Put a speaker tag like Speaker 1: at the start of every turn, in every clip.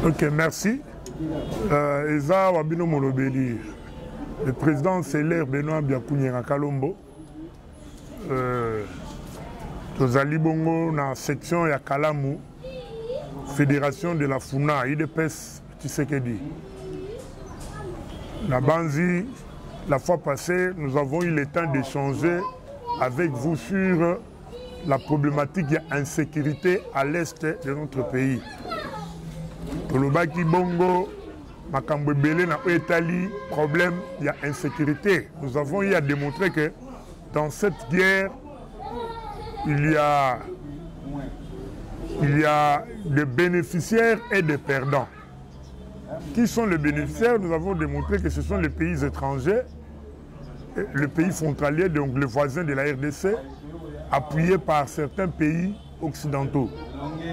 Speaker 1: Ok, merci. Eza Wabino Molobeli, le président Célère Benoît Biakouniera Kalombo. Tozali Bongo na section ya Kalamu, Fédération de la Funa, IDPS Tshisekedi. Na Banzi, la fois passée, nous avons eu le temps d'échanger avec vous sur la problématique de l'insécurité à l'est de notre pays. Tolobaki Bongo, Makambo Belé na Italie, problème de l'insécurité. Nous avons eu à démontrer que dans cette guerre, il y a des bénéficiaires et des perdants. Qui sont les bénéficiaires? Nous avons démontré que ce sont les pays étrangers, les pays frontaliers, donc les voisins de la RDC, appuyés par certains pays occidentaux.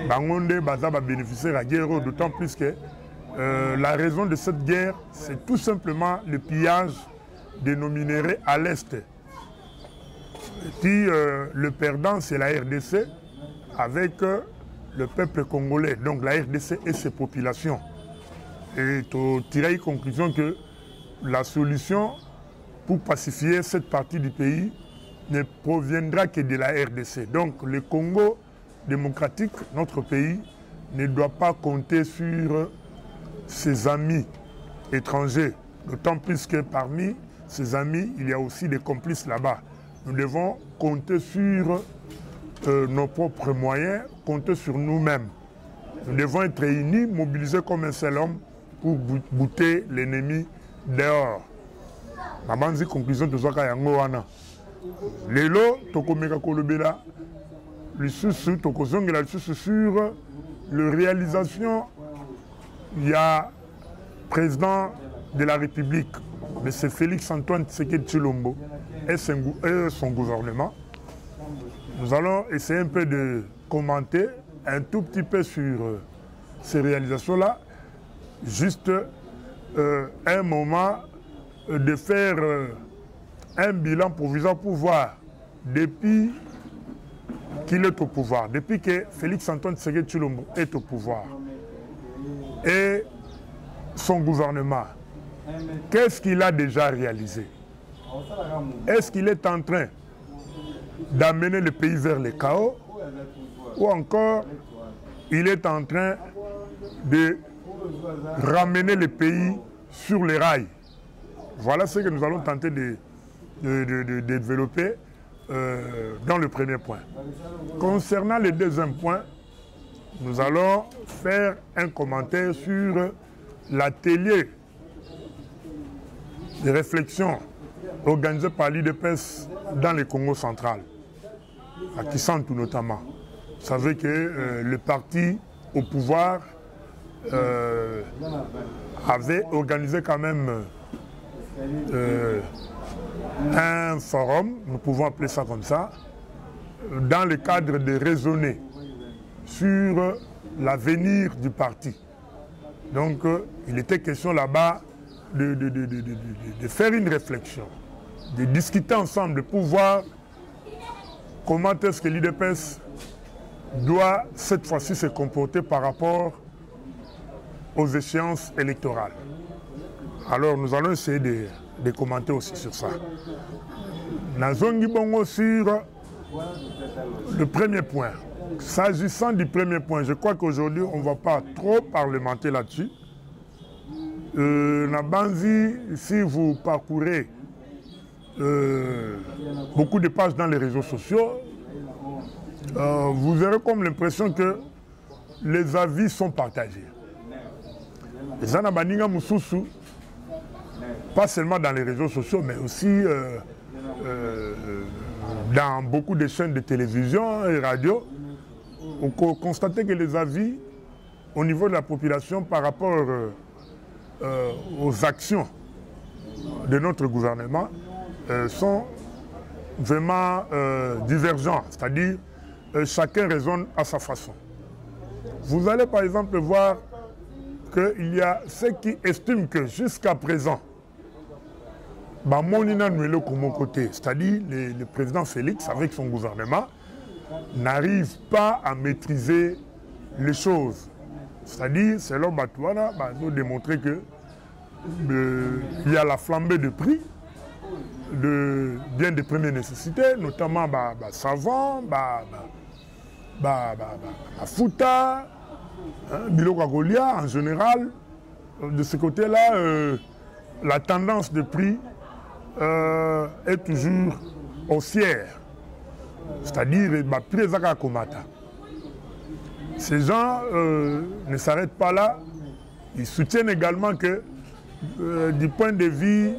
Speaker 1: Bangonde, Bazaba bénéficiaire à guerre, d'autant plus que la raison de cette guerre, c'est tout simplement le pillage de nos minéraux à l'est. Le perdant, c'est la RDC avec le peuple congolais, donc la RDC et ses populations. Et tu tirer une conclusion que la solution pour pacifier cette partie du pays ne proviendra que de la RDC. Donc le Congo démocratique, notre pays, ne doit pas compter sur ses amis étrangers. D'autant plus que parmi ses amis, il y a aussi des complices là-bas. Nous devons compter sur nos propres moyens, compter sur nous-mêmes. Nous devons être réunis, mobilisés comme un seul homme pour bouter l'ennemi dehors. Mamanzi conclusion de Zaka Yango Wana. Lelo, Tokomeka Kolobela, sur la réalisation, il y a président de la République, M. Félix Antoine Tshisekedi Tshilombo, et son gouvernement. Nous allons essayer un peu de commenter un tout petit peu sur ces réalisations-là. Juste un moment de faire un bilan provisoire pour voir depuis qu'il est au pouvoir, depuis que Félix Antoine Tshisekedi Tshilombo est au pouvoir et son gouvernement, qu'est-ce qu'il a déjà réalisé? Est-ce qu'il est en train d'amener le pays vers le chaos ou encore il est en train de ramener le pays sur les rails? Voilà ce que nous allons tenter de développer dans le premier point. Concernant le deuxième point, nous allons faire un commentaire sur l'atelier de réflexion organisé par l'IDPS dans le Congo central, à Kisantu notamment. Vous savez que le parti au pouvoir avait organisé quand même un forum, nous pouvons appeler ça comme ça, dans le cadre de raisonner sur l'avenir du parti. Donc il était question là-bas de faire une réflexion, de discuter ensemble, de pouvoir comment est-ce que l'IDPS doit cette fois-ci se comporter par rapport aux échéances électorales. Alors nous allons essayer de commenter aussi sur ça. Nazongi Bongo sur le premier point. S'agissant du premier point, je crois qu'aujourd'hui on ne va pas trop parlementer là-dessus. Nabanzi, si vous parcourez beaucoup de pages dans les réseaux sociaux, vous aurez comme l'impression que les avis sont partagés. Les Anabaninga Moussousou, pas seulement dans les réseaux sociaux, mais aussi dans beaucoup de chaînes de télévision et radio, on constate que les avis au niveau de la population par rapport aux actions de notre gouvernement sont vraiment divergents, c'est-à-dire chacun raisonne à sa façon. Vous allez par exemple voir qu'il y a ceux qui estiment que jusqu'à présent, c'est-à-dire le président Félix avec son gouvernement n'arrive pas à maîtriser les choses. C'est-à-dire, selon Batouana, nous démontrer que il y a la flambée de prix de biens de première nécessité, notamment savon, fouta, bilokagolia en général. De ce côté-là, la tendance de prix est toujours haussière. C'est-à-dire, prix komata. Ces gens ne s'arrêtent pas là. Ils soutiennent également que du point de vue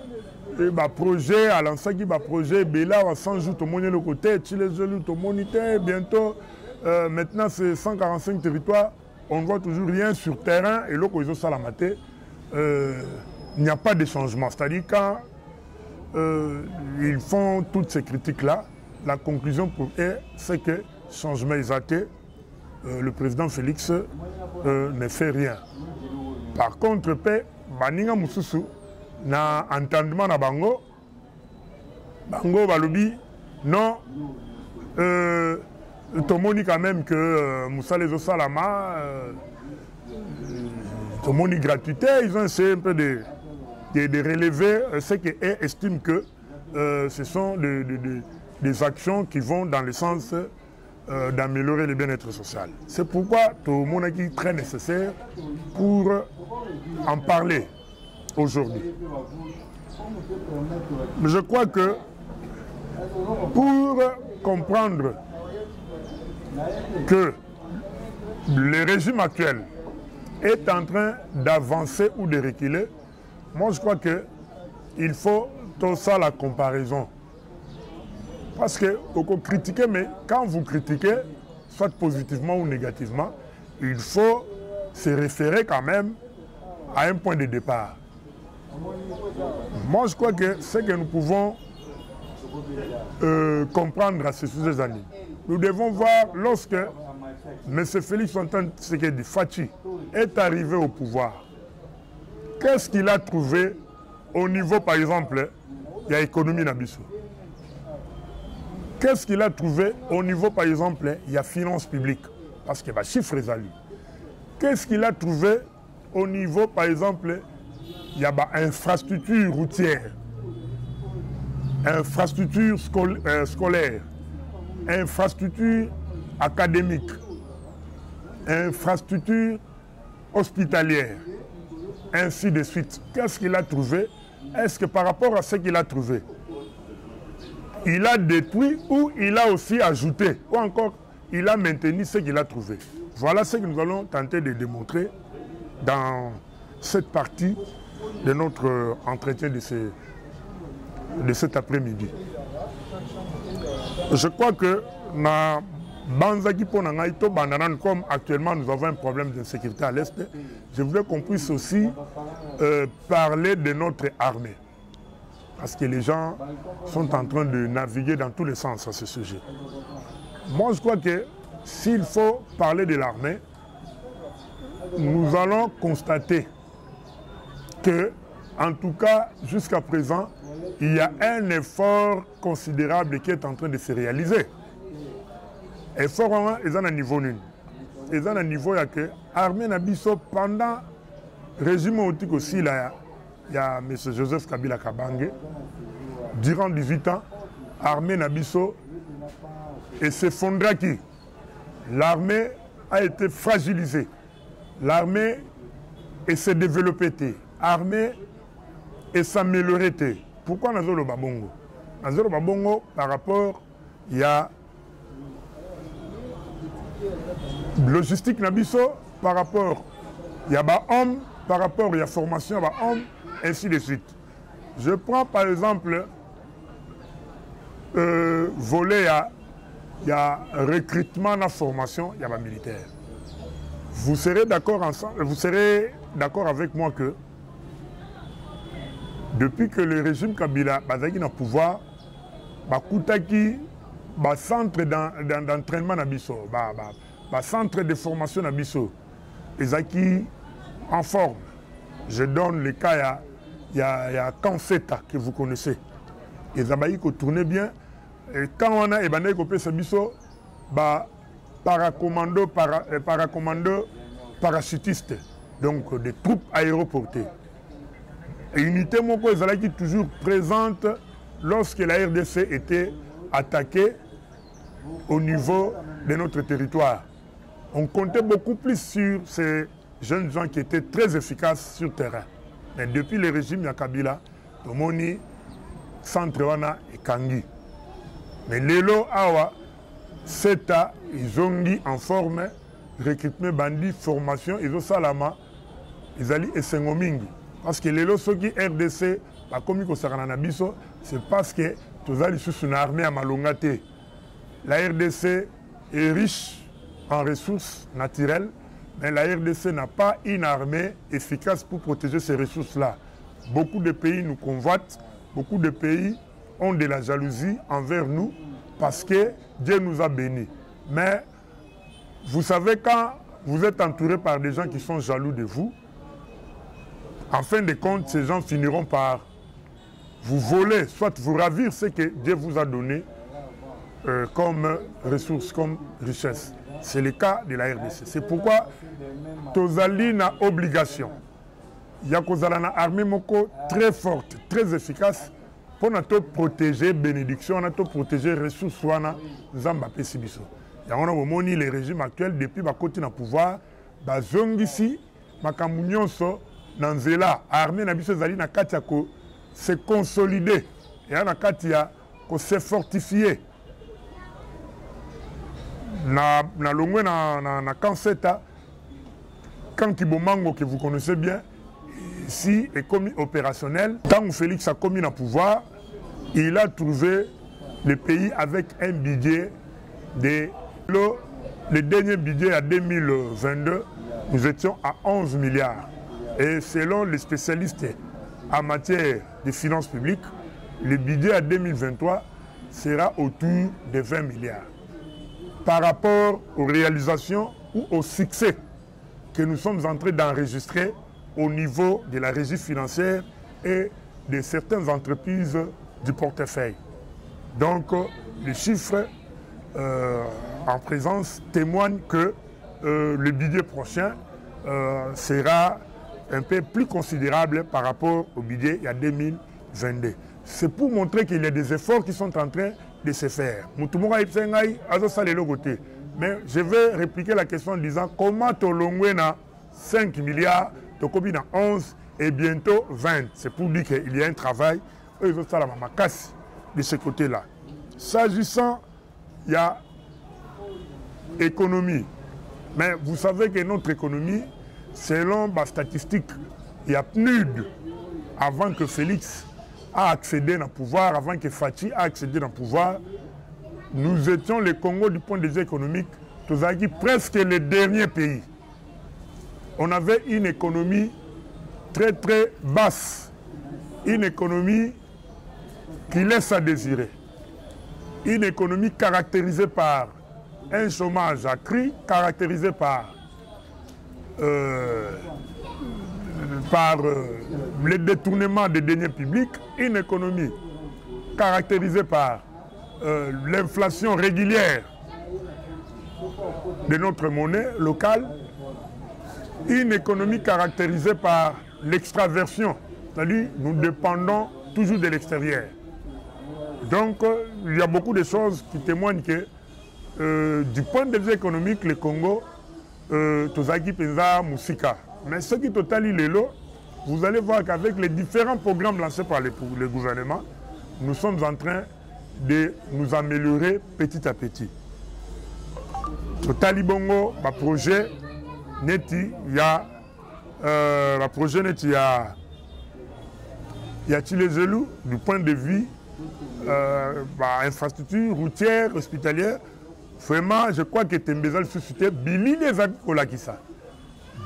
Speaker 1: projet, à l'ensemble projet, Bela, à 100 jours, tout le monde est le côté, Chile, tout le monde est bientôt. Maintenant, c'est 145 territoires. On ne voit toujours rien sur terrain. Et là, quand ils ont ça la maté, il n'y a pas de changement. C'est-à-dire, quand ils font toutes ces critiques-là, la conclusion pour eux, c'est que changement est athée. Le président Félix ne fait rien. Par contre, Baninga Moussousou na entendement na Bango Balobi, non, Tomoni quand même que Moussa les Salama, Tomoni gratuité, ils ont essayé un peu de relever ce qu'ils estiment que ce sont des actions qui vont dans le sens d'améliorer le bien-être social. C'est pourquoi tout le monde est très nécessaire pour en parler aujourd'hui. Mais je crois que pour comprendre que le régime actuel est en train d'avancer ou de reculer, moi je crois qu'il faut tout ça la comparaison. Parce que vous critiquez, mais quand vous critiquez, soit positivement ou négativement, il faut se référer quand même à un point de départ. Moi, je crois que ce que nous pouvons comprendre à ces sujets années, nous devons voir lorsque M. Félix Antoine Tshisekedi Fachi est arrivé au pouvoir, qu'est-ce qu'il a trouvé au niveau, par exemple, il y a l'économie Nabiso. Qu'est-ce qu'il a trouvé au niveau, par exemple, il y a finances publiques, parce qu'il y a des chiffres résolus. Qu'est-ce qu'il a trouvé au niveau, par exemple, il y a des infrastructures routières, infrastructures scolaires, infrastructures académiques, infrastructures hospitalières, ainsi de suite. Qu'est-ce qu'il a trouvé? Est-ce que par rapport à ce qu'il a trouvé, il a détruit ou il a aussi ajouté, ou encore il a maintenu ce qu'il a trouvé? Voilà ce que nous allons tenter de démontrer dans cette partie de notre entretien de cet après-midi. Je crois que comme actuellement nous avons un problème d'insécurité à l'Est, je voudrais qu'on puisse aussi parler de notre armée. Parce que les gens sont en train de naviguer dans tous les sens à ce sujet. Moi, je crois que s'il faut parler de l'armée, nous allons constater que, en tout cas, jusqu'à présent, il y a un effort considérable qui est en train de se réaliser. Effort, ils sont à niveau nul. Ils sont à niveau que l'armée Nabiso, pendant le régime autique aussi, là, il y a M. Joseph Kabila Kabange, durant 18 ans, l'armée Nabiso et s'effondra qui? L'armée a été fragilisée. L'armée s'est développée. L'armée s'améliorée. Pourquoi nous avons le Babongo? Nous avons le Babongo par rapport, il y a logistique Nabiso, par rapport, il y a hommes, par rapport, il y a formation, il y a hommes, ainsi de suite. Je prends par exemple volet, il y a recrutement dans la formation, il y a militaire. Vous serez d'accord ensemble, vous serez d'accord avec moi que depuis que le régime Kabila est au pouvoir, Bakoutaki, centre d'entraînement Nabiso, centre de formation Nabiso, les acquis en forme. Je donne le cas, il y a Kanseta que vous connaissez. Les abaïs qui tournent bien. Et quand on a Ebanay Kopé Sabiso, paracommando parachutistes, donc des troupes aéroportées. Et unité moko ezalaki toujours présente lorsque la RDC était attaquée au niveau de notre territoire. On comptait beaucoup plus sur ces jeunes gens qui étaient très efficaces sur le terrain. Mais depuis le régime de Kabila, Tomoni, Centre Wana et Kangi. Mais Lelo Awa, CETA, ils ont mis en forme, recrutement bandit, formation, ils ont salama, ils allaient et Sengomingi. Parce que Lelo, ceux qui RDC, comme ils ont c'est parce que tous allés sous une armée à Malongate. La RDC est riche en ressources naturelles, mais la RDC n'a pas une armée efficace pour protéger ces ressources-là. Beaucoup de pays nous convoitent, beaucoup de pays ont de la jalousie envers nous parce que Dieu nous a bénis. Mais vous savez, quand vous êtes entouré par des gens qui sont jaloux de vous, en fin de compte, ces gens finiront par vous voler, soit vous ravir ce que Dieu vous a donné comme ressources, comme richesse. C'est le cas de la RDC. C'est pourquoi Tozali n'a obligation. Il y a une armée moko très forte, très efficace pour nous protéger bénédiction, nous protéger les ressources. Zamba Pesibiso. Il y a les régimes actuels, depuis que côté na pouvoir, bazongisi, makamunyoso, nanzela, armée na biso zali na katia ko se consolider. Et na katia ko se fortifier. Na longwe na Kanseta, quand Kibomango, que vous connaissez bien, ici est commis opérationnel. Tant que Félix a commis le pouvoir, il a trouvé le pays avec un budget de... Le dernier budget à 2022, nous étions à 11 milliards. Et selon les spécialistes en matière de finances publiques, le budget à 2023 sera autour de 20 milliards. Par rapport aux réalisations ou au succès que nous sommes en train d'enregistrer au niveau de la régie financière et de certaines entreprises du portefeuille. Donc, les chiffres en présence témoignent que le budget prochain sera un peu plus considérable par rapport au budget il y a 2022. C'est pour montrer qu'il y a des efforts qui sont en train de se faire. Mais je vais répliquer la question en disant comment Tolongwena 5 milliards, Tokobina 11 et bientôt 20. C'est pour dire qu'il y a un travail de ce côté-là. S'agissant, il y a économie. Mais vous savez que notre économie, selon les statistiques, il y a PNUD avant que Félix a accédé au pouvoir, avant que Fachi a accédé au pouvoir. Nous étions le Congo du point de vue économique, presque le dernier pays. On avait une économie très très basse, une économie qui laisse à désirer, une économie caractérisée par un chômage accru, caractérisé par le détournement des deniers publics, une économie caractérisée par l'inflation régulière de notre monnaie locale, une économie caractérisée par l'extraversion, c'est-à-dire nous dépendons toujours de l'extérieur. Donc il y a beaucoup de choses qui témoignent que du point de vue économique, le Congo, Tozaki Penza Moussika. Mais ce qui totalise les lots, vous allez voir qu'avec les différents programmes lancés par le gouvernement, nous sommes en train de nous améliorer petit à petit. Totali Bongo, ma projet neti, il y a les élus du point de vue infrastructure routière, hospitalière. Vraiment, je crois que Tembezal suscité Billy les Kolakisa.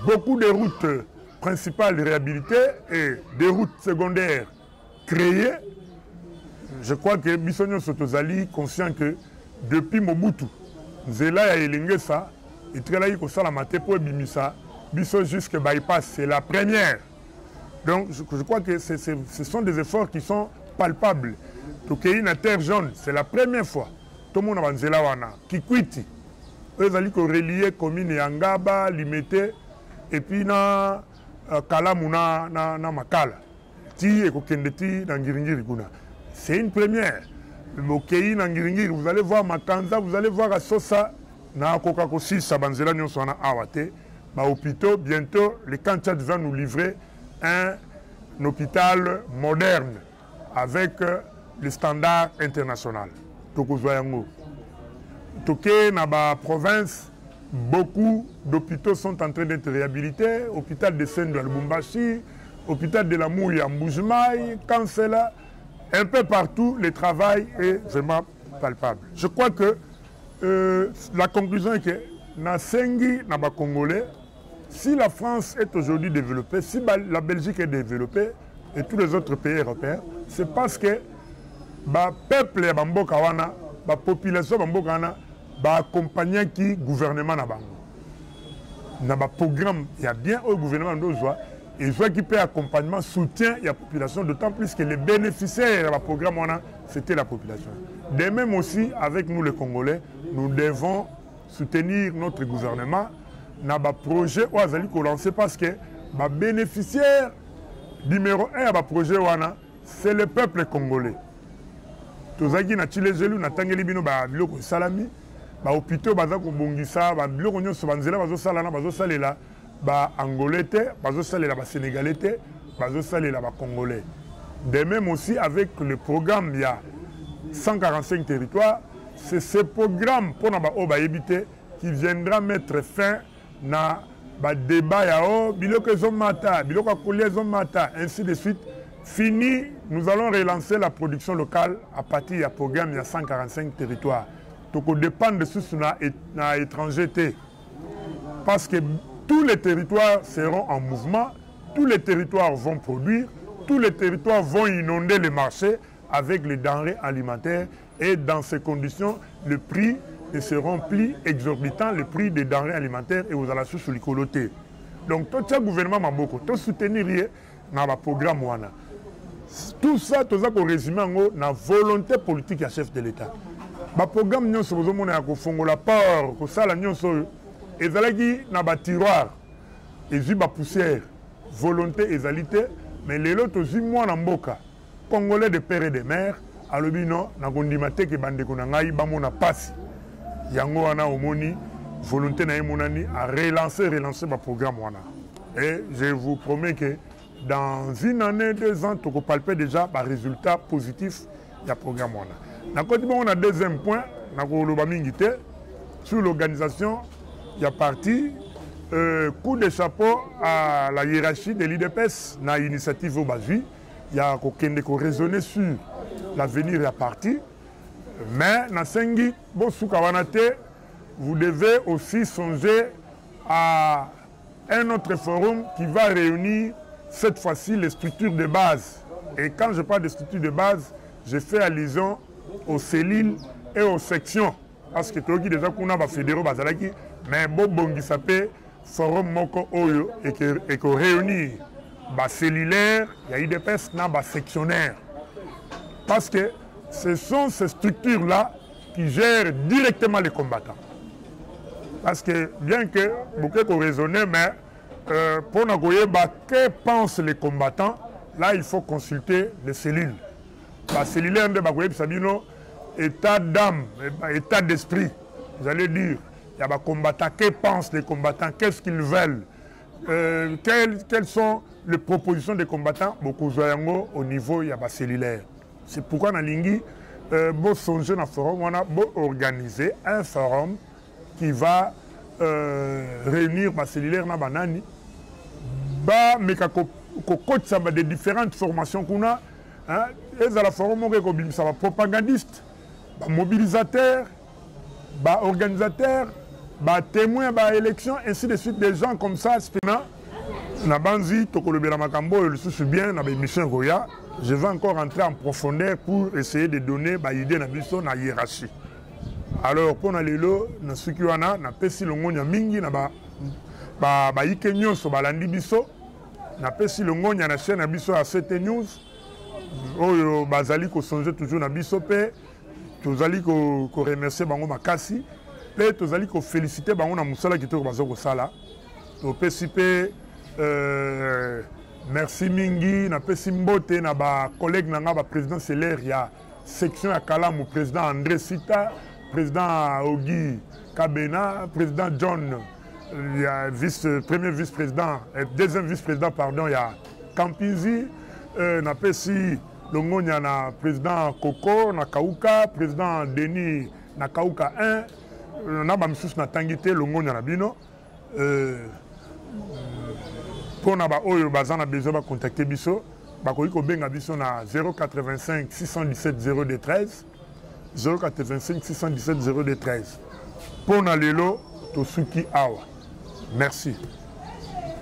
Speaker 1: Beaucoup de routes principales réhabilitées et des routes secondaires créées. Je crois que Bissonio Sotozali conscient que depuis Mobutu, Zela et Elingesa, et Trelaï Kosalamate pour Bimisa, Bisso jusque bypass, c'est la première. Donc je crois que ce sont des efforts qui sont palpables. Tokeyi na terre jaune, c'est la première fois. Tout le monde a Zela Wana, Kikwiti. Eux allaient relier commune Yangaba, Limité, et puis na kalamu na makala ti ekokende ti na ngiringiri kuna. C'est une première. Mokei na ngiringiri, vous allez voir Makanza, vous allez voir Asosa na kokako 6 sabanzela nyonso wana awate. Ba hôpitaux, bientôt le Kanchad va nous livrer un hôpital moderne avec le standard international. Tokozwayango. Toké na ba province, beaucoup d'hôpitaux sont en train d'être réhabilités. Hôpital de Sendou à Lubumbashi, hôpital de la Mouille à Mboujmaï, Kansela, un peu partout, le travail est vraiment palpable. Je crois que la conclusion est que na Sengi, na ba Congolais, si la France est aujourd'hui développée, si la Belgique est développée et tous les autres pays européens, c'est parce que le peuple et la population accompagnent qui gouvernement na ba programme, il y a bien au gouvernement et soit qui peut accompagnement, soutien la population, d'autant plus que les bénéficiaires du programme, c'était la population. De même aussi, avec nous les Congolais, nous devons soutenir notre gouvernement dans le projet où nous lancé parce que le bénéficiaire numéro 1 du projet, c'est le peuple congolais. Tous les gens qui ont été élus, salami, les hôpitaux, les bongisa, les Angolais, les Sénégalais, les Congolais. De même aussi avec le programme, il y a 145 territoires. C'est ce programme pour nous éviter qui viendra mettre fin na débat ainsi de suite. Fini, nous allons relancer la production locale à partir du programme il y a 145 territoires. Donc on dépend de ce na étrangeté. Parce que tous les territoires seront en mouvement, tous les territoires vont produire, tous les territoires vont inonder les marchés avec les denrées alimentaires et dans ces conditions, le prix seront plus exorbitant, le prix des denrées alimentaires et aux alassos sur l'écoloté. Donc tout ce gouvernement m'a beaucoup, tout soutenir dans le programme. Tout ça, tout ça pour résumer la volonté politique du chef de l'État. Le programme, nous avons la peur, que ça, nous avons un tiroir, et une poussière, volonté et égalité, mais les autres, moi, en Mboka, Congolais de père et de mère, à l'obino, na kondimate ke bande konangai, bamona passe. Yango wana omoni, volonté na emonani, à relancer le programme wana. Et je vous promets que dans une année, 2 ans, tu peux palper déjà par résultat positif du programme wana. Na côté on a deuxième point, na ko loba mingité sur l'organisation, il y a parti coup de chapeau à la hiérarchie de l'IDPS na initiative au Bazui. Il y a raisonner sur l'avenir de la partie. Mais, Nasengi, vous devez aussi songer à un autre forum qui va réunir cette fois-ci les structures de base. Et quand je parle de structures de base, je fais allusion aux cellules et aux sections. Parce que tout le monde déjà qu'on a fédéraux, mais bon, qui s'appelle forum Moko Oyo et que réunir. Bas cellulaire, il y a eu des personnes bas sectionnaires. Parce que ce sont ces structures-là qui gèrent directement les combattants. Parce que bien que beaucoup ont raisonné, mais pour nous dire que pensent les combattants, là il faut consulter les cellules. La cellulaire de Bagoye Sabino, état d'âme, état d'esprit, j'allais dire. Il y a des combattants, que pensent les combattants, qu'est-ce qu'ils veulent, quelles sont les propositions des combattants au niveau cellulaire. C'est pourquoi dans Lingui, bon songer dans forum, on a organisé un forum qui va réunir les cellulaires dans banani, mais des différentes formations qu'on a, et dans la forum on ça va propagandiste, mobilisateur, organisateur, témoin, élection, ainsi de suite, des gens comme ça, Nabanzi, Tokolobela Makambo, le sous bien, na émission Goya, je vais encore entrer en profondeur pour essayer de donner une idée de la hiérarchie. Alors, pour aller là, na sukiwana, na pesi longonya mingi, na ba ike nyonso balandi biso, na pesi longonya na chaîne na biso à 7 news, oyo bazali ko songer toujours na biso pe, tozali ko remercier bango makasi, pe tozali ko féliciter bango na musala ki to bazo ko sala. topesi mpe merci mingi napesi mbote na bacollègue na nga baprésident selaire ya section ya Kalamu, président André Sita, président Ogi Kabena, président John, il y a premier vice-président, deuxième vice-président, pardon, il y a Kampizi, napesi Longonia na président Koko, na Kauka, président Denis na Kauka 1, na bamisusu na Tangité, Longonia na Bino. Pour na ba oyo bazana besoin ba contacter biso, ba ko benga biso na 085 617 0213, 085 617 0213. Pour na lelo to suki awa. Merci.